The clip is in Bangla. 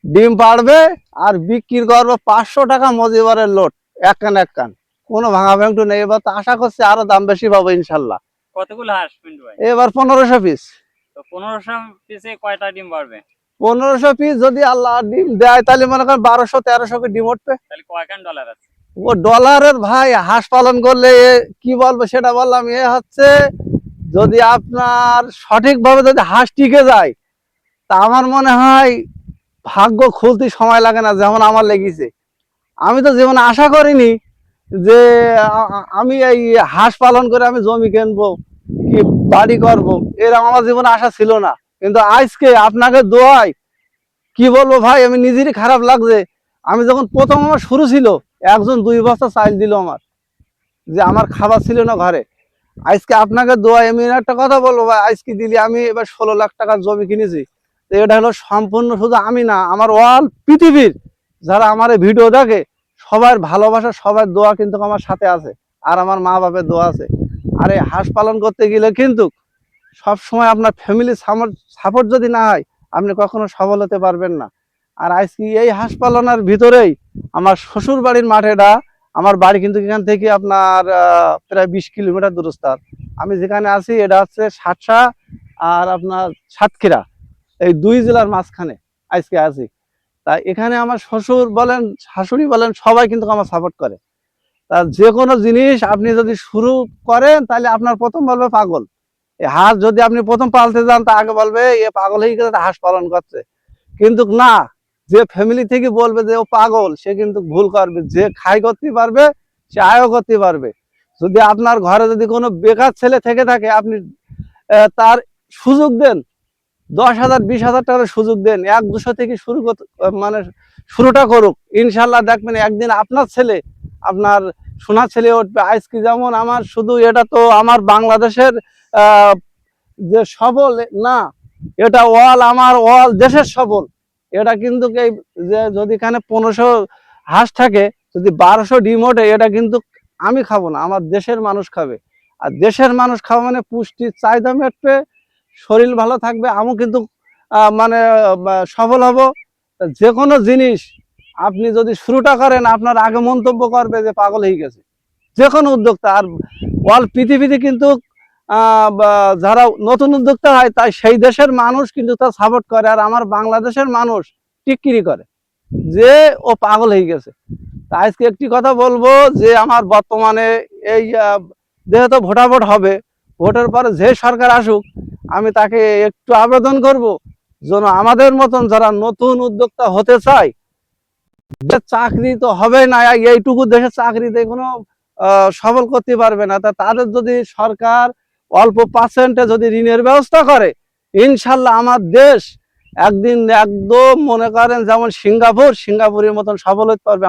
ডিম পাড়বে আর বিক্রি করবো 500 টাকা মজিবারের লোড, এক কান এক কান, কোনো ভাঙা ভেঙটু নেই। এবার তো আশা করছি আরো দাম বেশি পাবো ইনশাল্লাহ। কতগুলো হাঁস মিন্টু ভাই? এবার 1500 পিস। তো 1500 পিসে কয়টা ডিম পারবে? 1500 পিস যদি আল্লাহ ডিম দেয় তাহলে মনে করেন 1200-1300 কে ডিম উঠবে। তাহলে কয়খান ডলার আছে? ও ডলারের ভাই, হাঁস পালন করলে কি বলবো সেটা বললাম। হচ্ছে যদি আপনার সঠিকভাবে যদি হাঁস টিকে যায়, তা আমার মনে হয় ভাগ্য খুলতে সময় লাগে না, যেমন আমার লেগেছে। আমি তো জীবনে আশা করিনি যে আমি এই হাঁস পালন করে আমি জমি কিনবো কি বাড়ি করব, এরকম আমার জীবনে আশা ছিল না। কিন্তু আজকে আপনাকে দোয়াই কি বলবো ভাই, আমি নিজেরই খারাপ লাগছে। আমি যখন প্রথম আমার শুরু ছিল, একজন 2 বস্তা চাল দিল আমার, যে আমার খাবার ছিল না ঘরে। আজকে আপনাকে দোয়াই আমি একটা কথা বলবো ভাই, আজকে দিলি আমি এবার 16 লাখ টাকার জমি কিনেছি। তো এটা হলো সম্পূর্ণ শুধু আমি না, আমার অল পৃথিবীর যারা আমার এই ভিডিও দেখে সবার ভালোবাসা, সবার দোয়া কিন্তু আমার সাথে আছে, আর আমার মা বাপের দোয়া আছে। আর এই হাঁস পালন করতে গেলে কিন্তু সব সময় আপনার ফ্যামিলি সাপোর্ট যদি না হয়, আপনি কখনো সফল হতে পারবেন না। আর আজকে এই হাঁস পালনের ভিতরেই আমার শ্বশুর বাড়ির মাঠেটা, আমার বাড়ি কিন্তু এখান থেকে আপনার প্রায় 20 কিলোমিটার দূরত্ব। আমি যেখানে আছি এটা হচ্ছে সাতসা আর আপনার সাতক্ষীরা, এই 2 জেলার মাঝখানে আজকে আছি। তা এখানে আমার শ্বশুর বলেন, শাশুড়ি বলেন, সবাই কিন্তু আমার সাপোর্ট করে। তা যে কোনো জিনিস আপনি যদি শুরু করেন তাহলে আপনার প্রথম বলবে পাগল। এই হাঁস যদি আপনি প্রথম পালতে যান তা আগে বলবে এ পাগল হয়ে গেছে, হাঁস পালন করছে। কিন্তু না, যে ফ্যামিলি থেকে বলবে যে ও পাগল, সে কিন্তু ভুল করবে। যে খাই করতে পারবে সে আয়ও করতে পারবে। যদি আপনার ঘরে যদি কোনো বেকার ছেলে থেকে থাকে, আপনি তার সুযোগ দেন, 10,000 20,000 টাকার সুযোগ দেন, 1-200 থেকে শুরু মানে শুরুটা করুক। ইনশাল্লাহ দেখবেন একদিন আপনার ছেলে, আপনার সোনা ছেলে উঠবে। আজকে যেমন আমার শুধু এটা তো আমার বাংলাদেশের যে সবল না, এটা আমার অল দেশের সবল। এটা কিন্তু এই যে যদি এখানে 1500 হাঁস থাকে, যদি 1200 ডিম ওঠে, এটা কিন্তু আমি খাবো না, আমার দেশের মানুষ খাবে। আর দেশের মানুষ খাওয়া মানে পুষ্টির চাহিদা মেটবে, শরীর ভালো থাকবে, আমিও কিন্তু মানে সফল হব। যে কোনো জিনিস আপনি যদি শুরুটা করেন, আপনার আগে মন্তব্য করবে যে পাগল হয়ে গেছে যে কোনো উদ্যোক্তা। আর অল পৃথিবীতে কিন্তু যারা নতুন উদ্যোক্তা হয়, তাই সেই দেশের মানুষ কিন্তু তা সাপোর্ট করে। আর আমার বাংলাদেশের মানুষ টিক্কিরি করে যে ও পাগল হয়ে গেছে। তা আজকে একটি কথা বলবো যে আমার বর্তমানে এই যেহেতু ভোটাভোট হবে, ভোটের পরে যে সরকার আসুক, আমি তাকে একটু আবেদন করব যেন আমাদের মতন যারা নতুন উদ্যোক্তা হতে চায়, চাকরি তো হবে না, এইটুকু দেশের চাকরিতে কোনো সফল করতে পারবে না। তা তাদের যদি সরকার অল্প পার্সেন্টে যদি ঋণের ব্যবস্থা করে, ইনশাল্লাহ আমার দেশ একদিন একদম মনে করেন যেমন সিঙ্গাপুরের মতন সফল হতে পারবে।